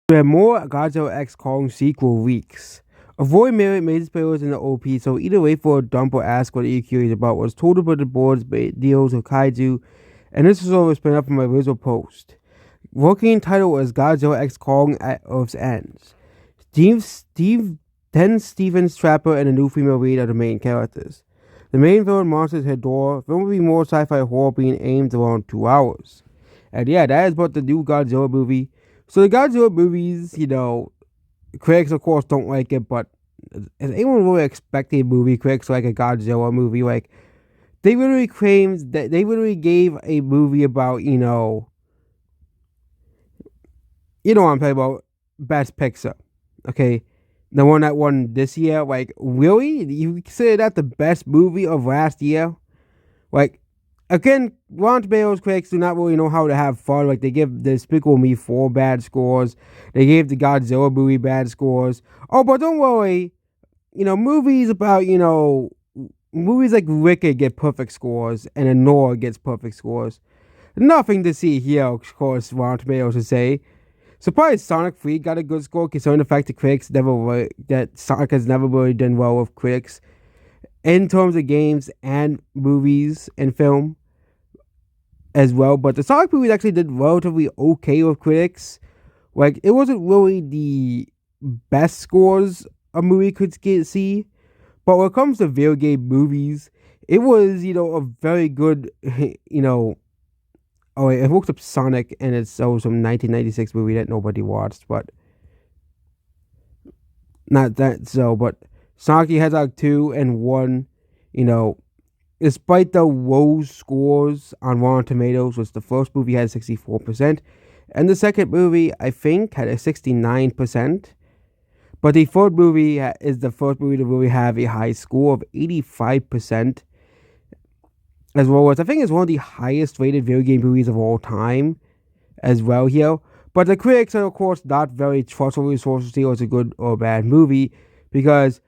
There are more Godzilla X Kong sequel leaks. Avoid major spoilers in the OP, so either wait for a dump or ask what you're curious about. Was told about the board's deals with Kaiju, and this is all spin up from my original post. Working title was Godzilla X Kong at Earth's Ends. Steven Trapper and a new female lead are the main characters. The main villain monster is Hedorah. Film will be more sci-fi horror being aimed around 2 hours. And yeah, that is about the new Godzilla movie. So the Godzilla movies, critics of course don't like it, but is anyone really expecting a movie critics like a Godzilla movie? Like, they literally claimed that they literally gave a movie about, what I'm talking about, Best Picture. Okay? The one that won this year. Like, really? You consider that the best movie of last year? Like, again, Rotten Tomatoes critics do not really know how to have fun. Like, they give the Despicable Me 4 bad scores. They gave the Godzilla movie bad scores. Oh, but don't worry. Movies about, movies like Wicked get perfect scores, and Anora gets perfect scores. Nothing to see here, of course, Rotten Tomatoes would say. Surprised Sonic 3 got a good score, considering the fact that Sonic has never really done well with critics in terms of games and movies and film as well. But the Sonic movies actually did relatively okay with critics. Like, it wasn't really the best scores a movie could see. But when it comes to video game movies, it was, a very good, Oh, wait, I looked up Sonic, and it's some 1996 movie that nobody watched, but not that so. But Sonic the Hedgehog 2 and 1, despite the low scores on Rotten Tomatoes, which the first movie had 64%, and the second movie, I think, had a 69%. But the third movie is the first movie to really have a high score of 85%. As well as, I think it's one of the highest rated video game movies of all time as well here. But the critics are, of course, not very trustworthy sources to see it's a good or bad movie, because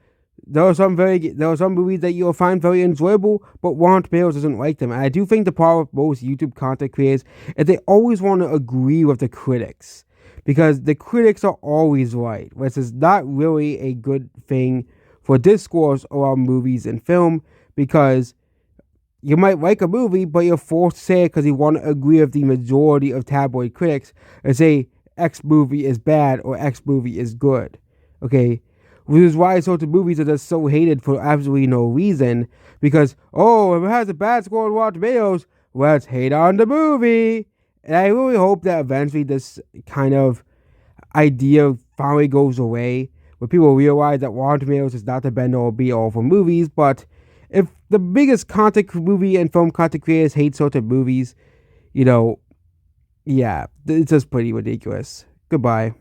there are some movies that you'll find very enjoyable, but Rotten Tomatoes doesn't like them. And I do think the problem with most YouTube content creators is they always want to agree with the critics, because the critics are always right, which is not really a good thing for discourse around movies and film, because you might like a movie, but you're forced to say it because you want to agree with the majority of tabloid critics and say X movie is bad or X movie is good. Okay? Which is why certain movies are just so hated for absolutely no reason. Because, if it has a bad score on Rotten Tomatoes, let's hate on the movie. And I really hope that eventually this kind of idea finally goes away, where people realize that Rotten Tomatoes is not the bend all be all for movies, but if the biggest content movie and film content creators hate certain movies, yeah, it's just pretty ridiculous. Goodbye.